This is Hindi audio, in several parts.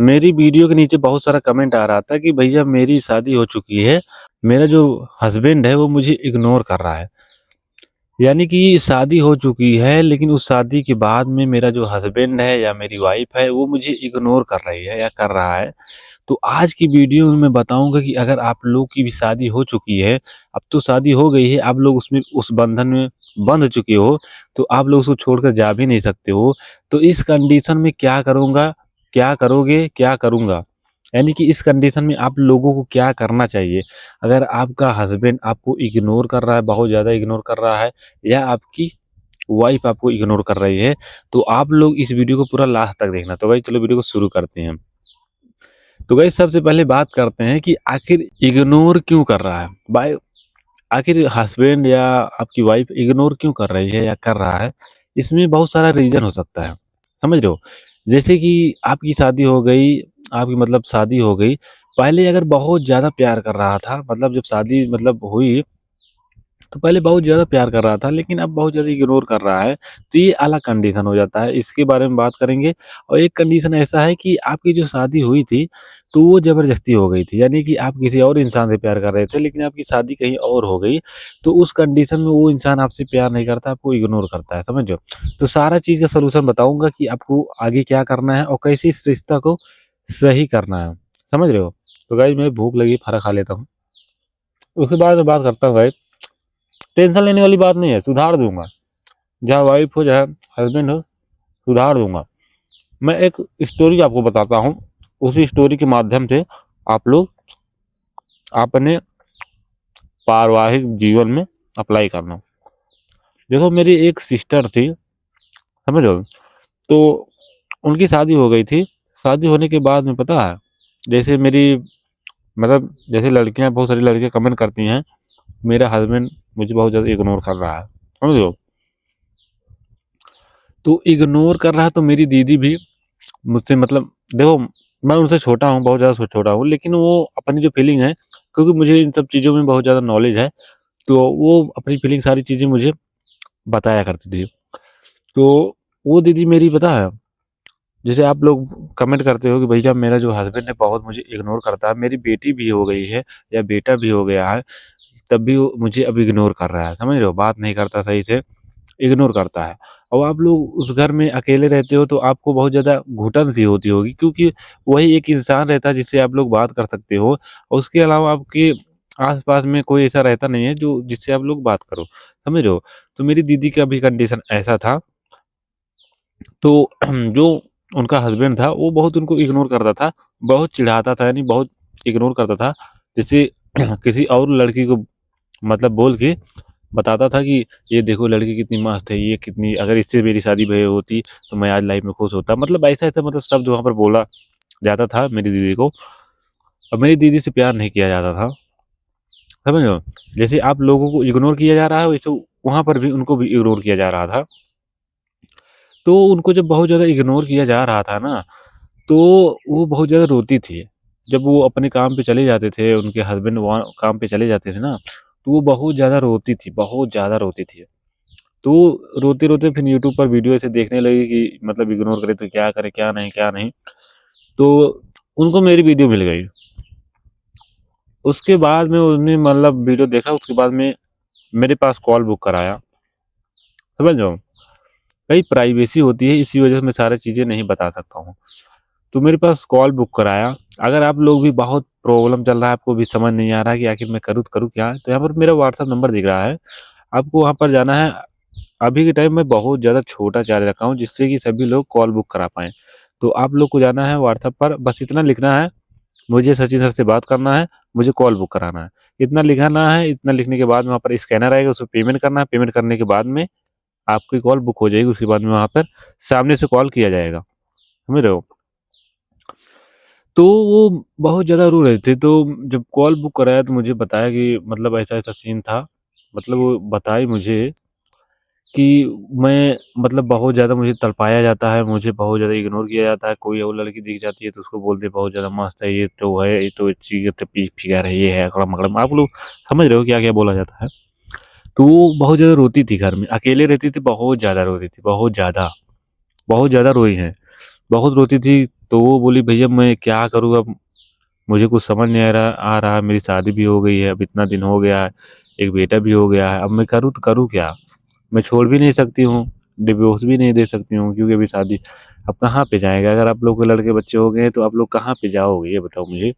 मेरी वीडियो के नीचे बहुत सारा कमेंट आ रहा था कि भैया मेरी शादी हो चुकी है, मेरा जो हस्बैंड है वो मुझे इग्नोर कर रहा है। यानी कि शादी हो चुकी है लेकिन उस शादी के बाद में मेरा जो हस्बैंड है या मेरी वाइफ है वो मुझे इग्नोर कर रही है या कर रहा है। तो आज की वीडियो में मैं बताऊँगा कि अगर आप लोग की भी शादी हो चुकी है, अब तो शादी हो गई है, आप लोग उसमें उस बंधन में बंध चुके हो, तो आप लोग उसको छोड़कर जा भी नहीं सकते हो। तो इस कंडीशन में क्या करूँगा, क्या करोगे, क्या करूँगा? यानी कि इस कंडीशन में आप लोगों को क्या करना चाहिए? अगर आपका हस्बैंड आपको इग्नोर कर रहा है, बहुत ज़्यादा इग्नोर कर रहा है या आपकी वाइफ़ आपको इग्नोर कर रही है, तो आप लोग इस वीडियो को पूरा लास्ट तक देखना। तो गाइस चलो वीडियो को शुरू करते हैं। तो गाइस सबसे पहले बात करते हैं कि आखिर इग्नोर क्यों कर रहा है? आखिर हस्बैंड या आपकी वाइफ इग्नोर क्यों कर रही है या कर रहा है? इसमें बहुत सारा रीज़न हो सकता है, समझ रहे हो? जैसे कि आपकी शादी हो गई, आपकी मतलब शादी हो गई, पहले अगर बहुत ज़्यादा प्यार कर रहा था, मतलब जब शादी मतलब हुई तो पहले बहुत ज़्यादा प्यार कर रहा था लेकिन अब बहुत ज़्यादा इग्नोर कर रहा है, तो ये अलग कंडीशन हो जाता है, इसके बारे में बात करेंगे। और एक कंडीशन ऐसा है कि आपकी जो शादी हुई थी, तो वो ज़बरदस्ती हो गई थी, यानी कि आप किसी और इंसान से प्यार कर रहे थे लेकिन आपकी शादी कहीं और हो गई, तो उस कंडीशन में वो इंसान आपसे प्यार नहीं करता, आपको इग्नोर करता है, समझ रहे हो? तो सारा चीज़ का सॉल्यूशन बताऊँगा कि आपको आगे क्या करना है और कैसे इस रिश्ता को सही करना है, समझ रहे हो? तो गाइस मुझे भूख लगी, खाना खा लेता हूँ, उसके बाद मैं बात करता हूँ गाइस। टेंशन लेने वाली बात नहीं है, सुधार दूँगा। चाहे वाइफ हो, चाहे हस्बैंड हो, सुधार दूँगा। मैं एक स्टोरी आपको बताता हूँ, उसी स्टोरी के माध्यम से आप लोग अपने पारिवारिक जीवन में अप्लाई करना। देखो मेरी एक सिस्टर थी, समझ रहे हो? तो उनकी शादी हो गई थी, शादी होने के बाद में पता है, जैसे मेरी मतलब जैसे लड़कियाँ बहुत सारी लड़कियाँ कमेंट करती हैं, मेरा हस्बैंड मुझे बहुत ज़्यादा इग्नोर कर रहा है, समझ रहे हो? तो इग्नोर कर रहा है तो मेरी दीदी भी मुझसे मतलब देखो मैं उनसे छोटा हूँ, बहुत ज़्यादा छोटा हूँ, लेकिन वो अपनी जो फीलिंग है, क्योंकि मुझे इन सब चीज़ों में बहुत ज़्यादा नॉलेज है, तो वो अपनी फीलिंग सारी चीज़ें मुझे बताया करती थी। तो वो दीदी मेरी पता है, जैसे आप लोग कमेंट करते हो कि भैया मेरा जो हस्बैंड है बहुत मुझे इग्नोर करता है, मेरी बेटी भी हो गई है या बेटा भी हो गया है, तब भी वो मुझे अब इग्नोर कर रहा है, समझ रहे हो? बात नहीं करता सही से, इग्नोर करता है। और आप लोग उस घर में अकेले रहते हो तो आपको बहुत ज़्यादा घुटन सी होती होगी, क्योंकि वही एक इंसान रहता है जिससे आप लोग बात कर सकते हो और उसके अलावा आपके आस-पास में कोई ऐसा रहता नहीं है जो जिससे आप लोग बात करो, समझ रहे हो? तो मेरी दीदी का भी कंडीशन ऐसा था, तो जो उनका हस्बैंड था वो बहुत उनको इग्नोर करता था, बहुत चिढ़ाता था, यानी बहुत इग्नोर करता था। जैसे किसी और लड़की को मतलब बोल के बताता था कि ये देखो लड़की कितनी मस्त है, ये कितनी अगर इससे मेरी शादी भई होती तो मैं आज लाइफ में खुश होता। मतलब ऐसा-ऐसा मतलब शब्द वहाँ पर बोला जाता था मेरी दीदी को और मेरी दीदी से प्यार नहीं किया जाता था, समझ रहे हो? जैसे आप लोगों को इग्नोर किया जा रहा है वैसे वहाँ पर भी उनको भी इग्नोर किया जा रहा था। तो उनको जब बहुत ज़्यादा इग्नोर किया जा रहा था ना, तो वो बहुत ज़्यादा रोती थी। जब वो अपने काम पे चले जाते थे, उनके हस्बैंड वहाँ काम पे चले जाते थे ना, तो वो बहुत ज़्यादा रोती थी, बहुत ज़्यादा रोती थी। तो रोते-रोते फिर यूट्यूब पर वीडियो ऐसे देखने लगी कि मतलब इग्नोर करे तो क्या करे, क्या नहीं, क्या नहीं। तो उनको मेरी वीडियो मिल गई। उसके बाद में उन्होंने मतलब वीडियो देखा, उसके बाद में मेरे पास कॉल बुक कराया, समझ रहे हो? भाई प्राइवेसी होती है, इसी वजह से मैं सारी चीज़ें नहीं बता सकता हूँ। तो मेरे पास कॉल बुक कराया। अगर आप लोग भी बहुत प्रॉब्लम चल रहा है, आपको भी समझ नहीं आ रहा है कि आखिर मैं करूँ तो करूँ क्या? तो यहाँ पर मेरा व्हाट्सएप नंबर दिख रहा है। आपको वहाँ पर जाना है। अभी के टाइम में बहुत ज़्यादा छोटा चार्ज रखा हूँ जिससे कि सभी लोग कॉल बुक करा पाएँ। तो आप लोग को जाना है व्हाट्सएप पर, बस इतना लिखना है, मुझे सचिन सर से बात करना है, मुझे कॉल बुक कराना है। इतना लिखना है, इतना लिखने के बाद वहाँ पर स्कैनर आएगा, उसपे पेमेंट करना है, पेमेंट करने के बाद में आपकी कॉल बुक हो जाएगी, उसके बाद में वहाँ पर सामने से कॉल किया जाएगा। समझ रहे हो? तो वो बहुत ज़्यादा रो रहे थे, तो जब कॉल बुक कराया तो मुझे बताया कि मतलब ऐसा-ऐसा सीन था। मतलब वो बताई मुझे कि मैं मतलब बहुत ज़्यादा मुझे तड़पाया जाता है, मुझे बहुत ज़्यादा इग्नोर किया जाता है, कोई और लड़की दिख जाती है तो उसको बोलते हैं बहुत ज़्यादा मस्त है, ये तो है, ये तो अच्छी है, तो फिगर है, ये है, अकड़म-अकड़म। आप लोग समझ रहे हो क्या-क्या बोला जाता है। तो वो बहुत ज़्यादा रोती थी घर में, अकेले रहती थी, बहुत ज़्यादा रोती थी, बहुत ज़्यादा रोई है। बहुत रोती थी, तो वो बोली भैया मैं क्या करूँ अब, मुझे कुछ समझ नहीं आ रहा, मेरी शादी भी हो गई है, अब इतना दिन हो गया है, एक बेटा भी हो गया है, अब मैं करूँ तो करूँ क्या? मैं छोड़ भी नहीं सकती हूँ, डिवोर्स भी नहीं दे सकती हूँ क्योंकि अभी शादी, अब कहाँ पे जाएँगे? अगर आप लोग के लड़के बच्चे हो गए हैं तो आप लोग कहाँ पे जाओगे ये बताओ मुझे?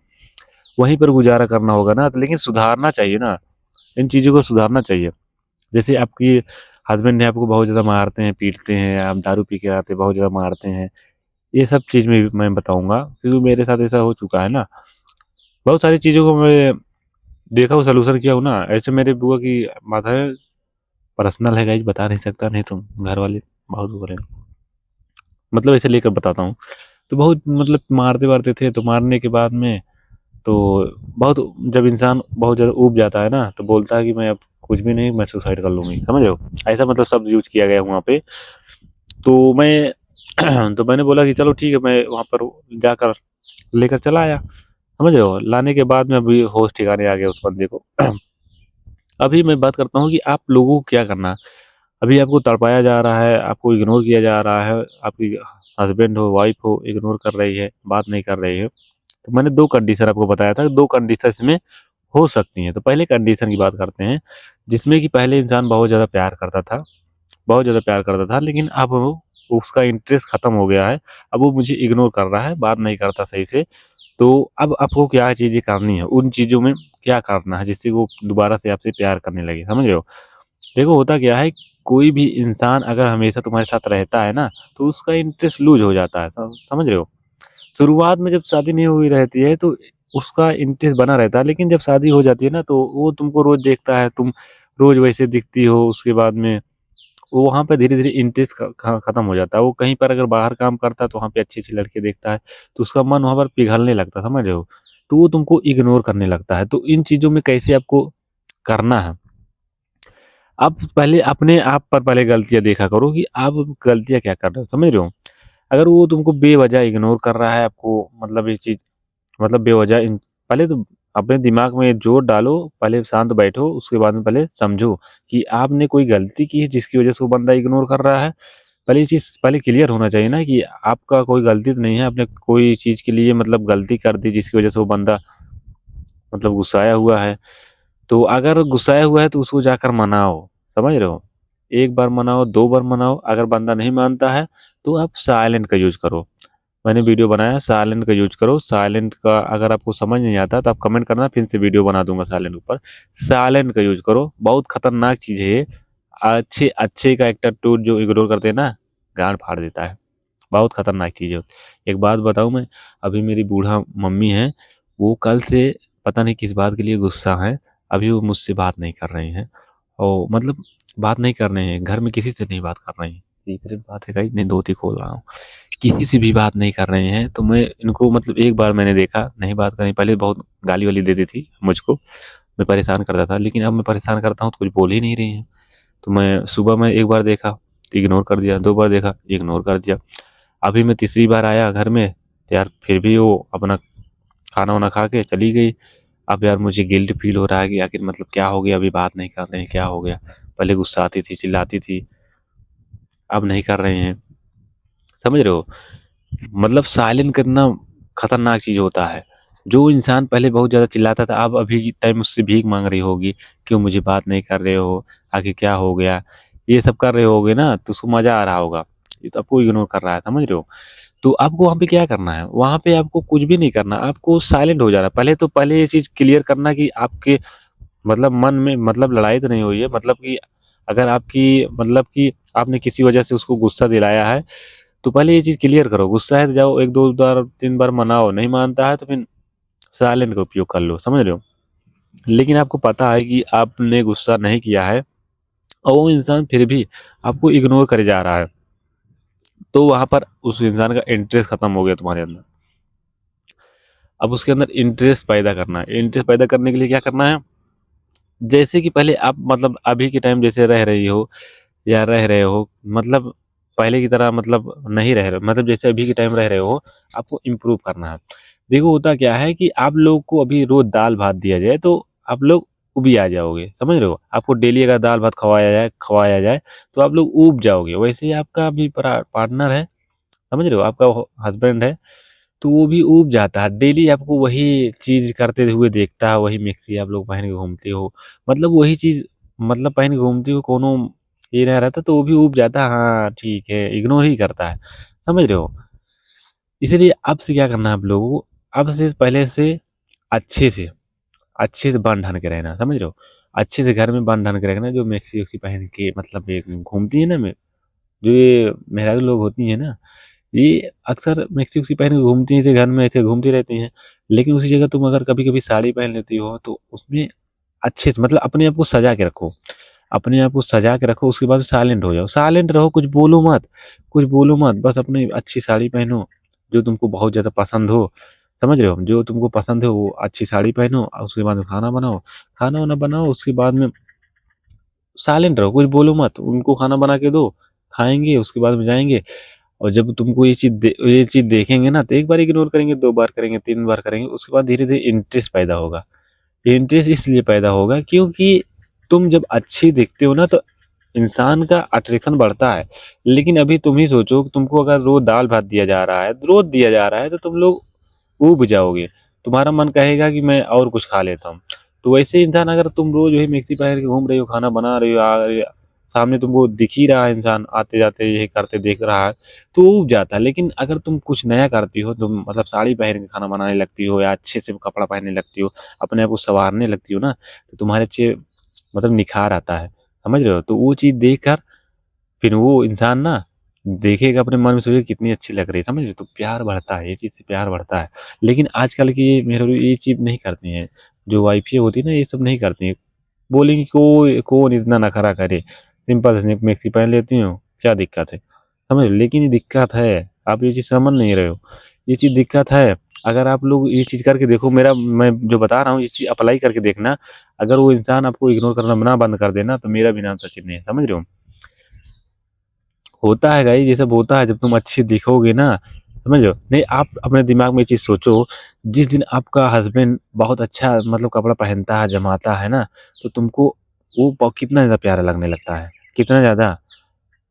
वहीं पर गुज़ारा करना होगा ना, तो लेकिन सुधारना चाहिए ना, इन चीज़ों को सुधारना चाहिए। जैसे आपकी हस्बैंड ने आपको बहुत ज़्यादा मारते हैं, पीटते हैं, आप दारू पी के आते हैं, बहुत ज़्यादा मारते हैं, ये सब चीज़ में भी मैं बताऊँगा क्योंकि मेरे साथ ऐसा हो चुका है ना। बहुत सारी चीज़ों को मैं देखा हूँ, सॉल्यूशन किया हूँ ना। ऐसे मेरे बुआ की बात है, पर्सनल है गाइस, बता नहीं सकता, नहीं तो घर वाले बहुत वो करेंगे। मतलब ऐसे लेकर बताता हूँ। तो बहुत मतलब मारते-वारते थे, तो मारने के बाद में तो बहुत, जब इंसान बहुत ज़्यादा ऊब जाता है ना, तो बोलता है कि मैं अब कुछ भी नहीं, मैं सुसाइड कर लूँगी, समझ रहे हो? ऐसा मतलब शब्द यूज़ किया गया है वहाँ पे। तो मैं तो मैंने बोला कि चलो ठीक है, मैं वहाँ पर जाकर लेकर चला आया, समझ रहे हो? लाने के बाद में अभी होश ठिकाने आ गया उस बंदे को। अभी मैं बात करता हूँ कि आप लोगों को क्या करना है। अभी आपको तड़पाया जा रहा है, आपको इग्नोर किया जा रहा है, आपकी हस्बैंड हो, वाइफ हो, इग्नोर कर रही है, बात नहीं कर रही है। तो मैंने 2 कंडीशन आपको बताया था, 2 कंडीशन इसमें हो सकती हैं। तो पहले कंडीशन की बात करते हैं, जिसमें कि पहले इंसान बहुत ज़्यादा प्यार करता था, बहुत ज़्यादा प्यार करता था, लेकिन अब वो उसका इंटरेस्ट खत्म हो गया है। अब वो मुझे इग्नोर कर रहा है, बात नहीं करता सही से। तो अब आपको क्या चीज़ें करनी है, उन चीज़ों में क्या करना है जिससे वो दोबारा से आपसे प्यार करने लगे, समझ रहे हो? देखो होता क्या है, कोई भी इंसान अगर हमेशा तुम्हारे साथ रहता है ना, तो उसका इंटरेस्ट लूज़ हो जाता है, समझ रहे हो? शुरुआत में जब शादी नहीं हुई रहती है तो उसका इंटरेस्ट बना रहता है, लेकिन जब शादी हो जाती है ना तो वो तुमको रोज़ देखता है, तुम रोज़ वैसे दिखती हो, उसके बाद में वो वहाँ पे धीरे-धीरे इंटरेस्ट खत्म हो जाता है। वो कहीं पर अगर बाहर काम करता है तो वहाँ पे अच्छी-अच्छी लड़की देखता है, तो उसका मन वहाँ पर पिघलने लगता है, समझ रहे हो? तो वो तुमको इग्नोर करने लगता है। तो इन चीज़ों में कैसे आपको करना है, आप पहले अपने आप पर पहले गलतियाँ देखा करो कि आप गलतियाँ क्या कर रहे हो, समझ रहे हो? अगर वो तुमको बेवजह इग्नोर कर रहा है, आपको मतलब ये चीज़, मतलब बेवजह इन, पहले तो अपने दिमाग में जोर डालो, पहले शांत बैठो, उसके बाद में पहले समझो कि आपने कोई गलती की है जिसकी वज़ह से वो बंदा इग्नोर कर रहा है। पहले ये चीज़ पहले क्लियर होना चाहिए ना कि आपका कोई गलती तो नहीं है, आपने कोई चीज़ के लिए मतलब गलती कर दी जिसकी वज़ह से वो बंदा मतलब गुस्साया हुआ है। तो अगर गुस्साया हुआ है तो उसको जाकर मनाओ, समझ रहे हो? 1 बार मनाओ, 2 बार मनाओ, अगर बंदा नहीं मानता है तो आप साइलेंट का यूज़ करो। मैंने वीडियो बनाया, साइलेंट का यूज़ करो। साइलेंट का अगर आपको समझ नहीं आता तो आप कमेंट करना, फिर से वीडियो बना दूँगा साइलेंट के ऊपर। साइलेंट का यूज़ करो, बहुत खतरनाक चीज़ है ये। अच्छे अच्छे का एटीट्यूड जो इग्नोर करते हैं ना, गाँड फाड़ देता है। बहुत खतरनाक चीज़ है। एक बात बताऊँ मैं, अभी मेरी बूढ़ा मम्मी हैं, वो कल से पता नहीं किस बात के लिए गुस्सा हैं, अभी वो मुझसे बात नहीं कर रही हैं, और मतलब बात नहीं कर रहे हैं, घर में किसी से नहीं बात कर रही हैं। सीक्रेट बात है गाइस, नहीं धोती खोल रहा हूँ। किसी से भी बात नहीं कर रहे हैं, तो मैं इनको मतलब एक बार मैंने देखा, नहीं बात कर रही, पहले बहुत गाली-वाली देती थी मुझको, मैं परेशान करता था, लेकिन अब मैं परेशान करता हूँ तो कुछ बोल ही नहीं रही हैं। तो मैं सुबह में एक बार देखा, इग्नोर कर दिया, 2 बार देखा, इग्नोर कर दिया। अभी मैं तीसरी बार आया घर में, यार फिर भी वो अपना खाना-वाना खा के चली गई। अब यार मुझे गिल्ट फ़ील हो रहा है कि आखिर मतलब क्या हो गया, अभी बात नहीं कर रहे हैं, क्या हो गया? पहले गुस्साती थी, चिल्लाती थी, अब नहीं कर रहे हैं, समझ रहे हो? मतलब साइलेंट करना खतरनाक चीज़ होता है। जो इंसान पहले बहुत ज़्यादा चिल्लाता था, अब अभी टाइम मुझसे भीख माँग रही होगी, क्यों मुझे बात नहीं कर रहे हो? आखिर क्या हो गया? ये सब कर रहे होगे ना, तो उसको मज़ा आ रहा होगा। ये तो आपको इग्नोर कर रहा है, समझ रहे हो? तो आपको वहाँ पे क्या करना है? वहाँ पे आपको कुछ भी नहीं करना, आपको साइलेंट हो जाना है। पहले ये चीज़ क्लियर करना कि आपके मतलब मन में मतलब लड़ाई तो नहीं हुई है, मतलब कि अगर आपकी मतलब कि आपने किसी वजह से उसको गुस्सा दिलाया है, तो पहले ये चीज़ क्लियर करो। गुस्सा है तो जाओ 1-2 बार 3 बार मनाओ, नहीं मानता है तो फिर साइलेंट का उपयोग कर लो, समझ रहे हो? लेकिन आपको पता है कि आपने गुस्सा नहीं किया है और वो इंसान फिर भी आपको इग्नोर करे जा रहा है, तो वहाँ पर उस इंसान का इंटरेस्ट खत्म हो गया तुम्हारे अंदर। अब उसके अंदर इंटरेस्ट पैदा करना है। इंटरेस्ट पैदा करने के लिए क्या करना है? जैसे कि पहले आप मतलब अभी के टाइम जैसे रह रही हो या रह रहे हो, मतलब पहले की तरह मतलब नहीं रह रहे हो, मतलब जैसे अभी के टाइम रह रहे हो, आपको इम्प्रूव करना है। देखो होता क्या है कि आप लोगों को अभी रोज़ दाल-भात दिया जाए तो आप लोग ऊबिया जाओगे, समझ रहे हो? आपको डेली अगर दाल-भात खवाया जाए, तो आप लोग ऊब जाओगे। वैसे ही आपका अभी पार्टनर है, समझ रहे हो? आपका हस्बैंड है तो वो भी ऊब जाता है, डेली आपको वही चीज़ करते हुए देखता है, वही मैक्सी आप लोग पहन के घूमते हो, मतलब वही चीज़ मतलब पहन के घूमते हो, कोनो ये नहीं रहता तो वो भी ऊब जाता है, हाँ ठीक है, इग्नोर ही करता है, समझ रहे हो? इसीलिए अब से क्या करना है आप लोगों को, अब से पहले से अच्छे से बन ठन के रहना, समझ रहे हो? अच्छे से घर में बन ठन के रखना, जो मैक्सी वैक्सी पहन के मतलब एक घूमती है ना, जो ये मेहरारू लोग होती हैं ना, ये अक्सर मैक्सी वैक्सी पहन के घूमती हैं, ऐसे घर में ऐसे घूमती रहती हैं, लेकिन उसी जगह तुम अगर कभी कभी साड़ी पहन लेती हो तो उसमें अच्छे से मतलब अपने आप को सजा के रखो, अपने आप को सजा के रखो, उसके बाद साइलेंट हो जाओ, साइलेंट रहो, कुछ बोलो मत, कुछ बोलो मत, बस अपनी अच्छी साड़ी पहनो जो तुमको बहुत ज़्यादा पसंद हो, समझ रहे हो? जो तुमको पसंद है वो अच्छी साड़ी पहनो और उसके बाद में खाना बनाओ, खाना वाना बनाओ, उसके बाद में साइलेंट रहो, कुछ बोलो मत, उनको खाना बना के दो, खाएँगे, उसके बाद में जाएँगे। और जब तुमको ये चीज़ देखेंगे ना तो एक बार इग्नोर करेंगे, 2 बार करेंगे, 3 बार करेंगे, उसके बाद धीरे-धीरे इंटरेस्ट पैदा होगा। इंटरेस्ट इसलिए पैदा होगा क्योंकि तुम जब अच्छी दिखते हो ना तो इंसान का अट्रैक्शन बढ़ता है। लेकिन अभी तुम ही सोचो कि तुमको अगर रोज़ दाल-भात दिया जा रहा है, रोज़ दिया जा रहा है तो तुम लोग ऊब जाओगे। तुम्हारा मन कहेगा कि मैं और कुछ खा लेता हूँ। तो वैसे इंसान अगर तुम रोज़ वही मैक्सी पहन के घूम रही हो, खाना बना रही हो, सामने तुमको दिख ही रहा है इंसान आते-जाते यही करते देख रहा है, तो ऊब जाता है। लेकिन अगर तुम कुछ नया करती हो, तुम मतलब साड़ी पहन के खाना बनाने लगती हो या अच्छे से कपड़ा पहनने लगती हो, अपने आप को सँवारने लगती हो ना, तो तुम्हारे अच्छे मतलब निखार आता है। समझ रहे हो? तो वो चीज़ देखकर फिर वो इंसान ना देखेगा अपने मन में सोचेगा कितनी अच्छी लग रही है, समझ रहे हो? तो प्यार बढ़ता है, ये चीज़ से प्यार बढ़ता है। लेकिन आजकल की ये मेहरारू ये चीज़ नहीं करती हैं, जो वाइफ़ें होती है ना ये सब नहीं करती हैं। बोलेंगी कोई कौन इतना नखरा करे, सिंपल से मैक्सी पहन लेती हूँ, क्या दिक्कत है? समझ रहे हो? लेकिन ये दिक्कत है, आप ये चीज़ समझ नहीं रहे हो। ये चीज़ दिक्कत है, अगर आप लोग ये चीज़ करके देखो मेरा मैं जो बता रहा हूँ, ये चीज़ अप्लाई करके देखना, अगर वो इंसान आपको इग्नोर करना ना बंद कर दे ना, तो मेरा भी नाम सचिन नहीं है, समझ रहे हो? होता है गाइस, ये सब होता है जब तुम अच्छी दिखोगे ना, समझ रहे हो? नहीं आप अपने दिमाग में ये चीज़ सोचो, जिस दिन आपका हस्बैंड बहुत अच्छा मतलब कपड़ा पहनता है, जमाता है ना, तो तुमको वो कितना ज़्यादा प्यारा लगने लगता है, कितना ज़्यादा।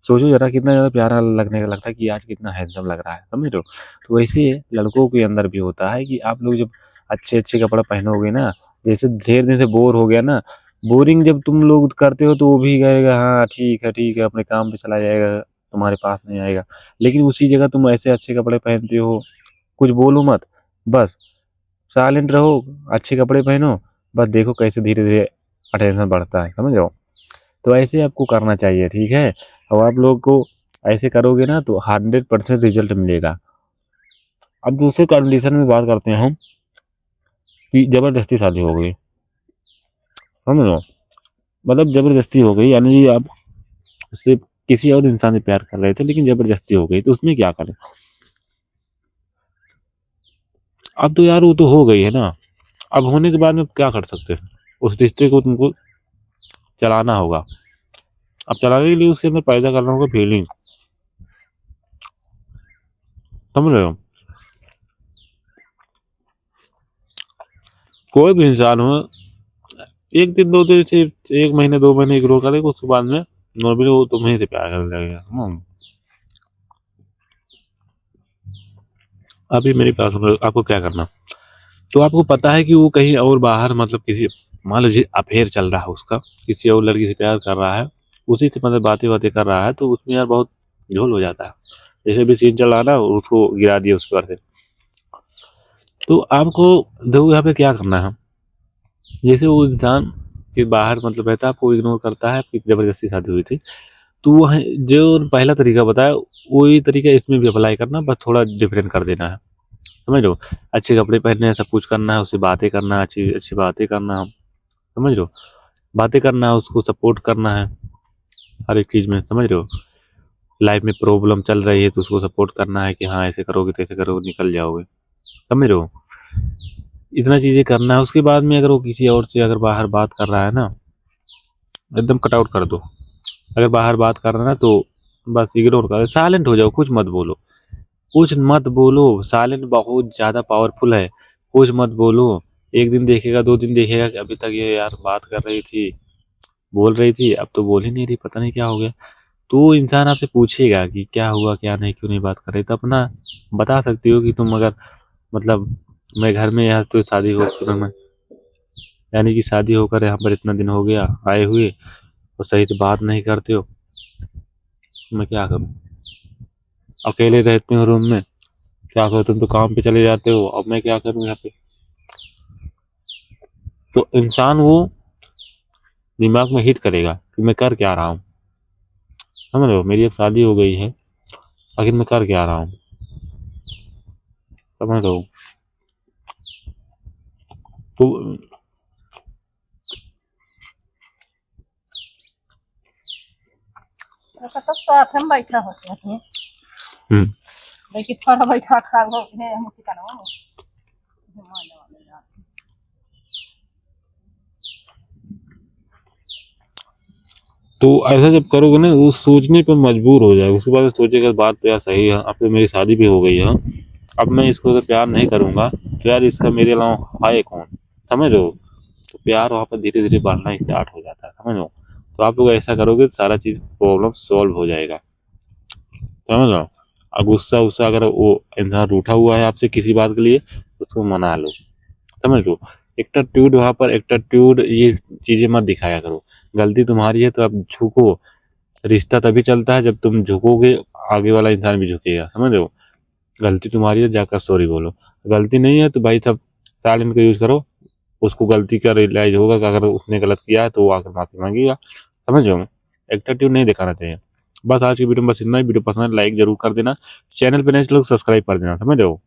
सोचो ज़रा कितना ज़्यादा प्यारा लगने लगता है कि आज कितना हैंडसम लग रहा है, समझ रहे हो? तो वैसे लड़कों के अंदर भी होता है कि आप लोग जब अच्छे-अच्छे कपड़ा पहनोगे ना, जैसे ढेर दिन से बोर हो गया ना, बोरिंग जब तुम लोग करते हो तो वो भी कहेगा हाँ, ठीक है, अपने काम पे चला जाएगा, तुम्हारे पास नहीं आएगा। लेकिन उसी जगह तुम ऐसे अच्छे कपड़े पहनते हो, कुछ बोलो मत, बस साइलेंट रहो, अच्छे कपड़े पहनो, बस देखो कैसे धीरे-धीरे अटेंशन बढ़ता है, समझ रहे हो? तो ऐसे आपको करना चाहिए, ठीक है? और आप लोग को ऐसे करोगे ना तो 100% रिज़ल्ट मिलेगा। अब दूसरे कंडीशन में बात करते हैं हम कि ज़बरदस्ती शादी हो गई, समझ रहे हो? मतलब ज़बरदस्ती हो गई यानी कि आप उससे किसी और इंसान से प्यार कर रहे थे लेकिन ज़बरदस्ती हो गई, तो उसमें क्या करें? अब तो यार वो तो हो गई है ना, अब होने के बाद में क्या कर सकते हैं? उस रिश्ते को तुमको चलाना होगा। अब चलाने के लिए उसके अंदर पैदा करना होगा फीलिंग, समझ रहे हो? कोई भी इंसान हो, 1 दिन 2 दिन से 1 महीने 2 महीने इग्नोर करेगा उसके बाद में नॉर्मली वो तुम्हीं से प्यार करने लगेगा। अभी मेरी बात सुनो, आपको क्या करना? तो आपको पता है कि वो कहीं और बाहर मतलब किसी मान लीजिए अफेयर चल रहा है उसका, किसी और लड़की से प्यार कर रहा है, उसी से मतलब बातें-वातें कर रहा है तो उसमें यार बहुत झोल हो जाता है। जैसे अभी सीन चल रहा है ना उसको गिरा दिया उस पर से। तो आपको देखो यहाँ पे क्या करना है, जैसे वो इंसान के बाहर मतलब रहता है, आपको इग्नोर करता है, आपकी ज़बरदस्ती शादी हुई थी, तो वह जो पहला तरीका बताया वही तरीका इसमें भी अप्लाई करना, बस थोड़ा डिफरेंट कर देना है, समझ रहे हो? अच्छे कपड़े पहनने हैं, सब कुछ करना है, उससे बातें करना है, अच्छी-अच्छी बातें करना है, समझ रहे हो? बातें करना है, उसको सपोर्ट करना है, हर एक चीज़ में, समझ रहे हो? लाइफ में प्रॉब्लम चल रही है तो उसको सपोर्ट करना है कि हाँ, ऐसे करोगे, तैसे करोगे, निकल जाओगे, समझ रहे हो? इतना चीज़ें करना है, उसके बाद में अगर वो किसी और से अगर बाहर बात कर रहा है ना, एकदम कट आउट कर दो। अगर बाहर बात कर रहा है ना तो बस इग्नोर कर, साइलेंट हो जाओ, कुछ मत बोलो, कुछ मत बोलो, साइलेंट बहुत ज़्यादा पावरफुल है, कुछ मत बोलो। 1 दिन देखेगा, 2 दिन देखेगा कि अभी तक ये यार बात कर रही थी, बोल रही थी, अब तो बोल ही नहीं रही, पता नहीं क्या हो गया। तो इंसान आपसे पूछेगा कि क्या हुआ, क्या नहीं, क्यों नहीं बात कर रहे, तो अपना बता सकती हो कि तुम अगर मतलब मैं घर में यहाँ तो शादी हो मैं यानी कि शादी होकर यहाँ पर इतना दिन हो गया आए हुए और सही से बात नहीं करते हो, मैं क्या करूँ? अकेले रहते हो रूम में, क्या करो, तुम तो काम पे चले जाते हो, अब मैं क्या करूँ यहाँ पे? तो इंसान वो दिमाग में हिट करेगा कि मैं कर क्या रहा हूँ। समझ रहे हो, मेरी अब शादी हो गई है, आखिर मैं कर क्या रहा हूँ? समझ रहे हो? तो तो साथ हम बैठा होते हैं देखिए थोड़ा बैठा खा हो है हम की करना तो ऐसा जब करोगे ना, वो सोचने पर मजबूर हो जाएगा, उसके बाद सोचेगा बात तो यार सही है, अब तो मेरी शादी भी हो गई है, अब मैं इसको अगर प्यार नहीं करूंगा तो यार इसका मेरे अलावा है कौन? समझ रहे हो? तो प्यार वहाँ पर धीरे धीरे बढ़ना स्टार्ट हो जाता है। समझ लो, तो आप लोग ऐसा करोगे तो सारा चीज प्रॉब्लम सॉल्व हो जाएगा। समझ लो, और गुस्सा उस्सा अगर वो इंसान रूठा हुआ है आपसे किसी बात के लिए, उसको मना लो। समझ लो, एटीट्यूड वहाँ पर एटीट्यूड ये चीजें मत दिखाया करो। गलती तुम्हारी है तो आप झुको। रिश्ता तभी चलता है जब तुम झुकोगे, आगे वाला इंसान भी झुकेगा। समझ रहे हो? गलती तुम्हारी है, जाकर सॉरी बोलो। गलती नहीं है तो भाई सब साइलेंट का यूज करो। उसको गलती का रियलाइज होगा कि अगर उसने गलत किया है तो वो आकर माफी मांगेगा। समझ रहे हो? एटीट्यूड नहीं दिखाना चाहिए। बस आज की वीडियो में बस इतना ही। वीडियो पसंद है लाइक जरूर कर देना, चैनल पे नए लोग सब्सक्राइब कर देना। समझ रहे हो?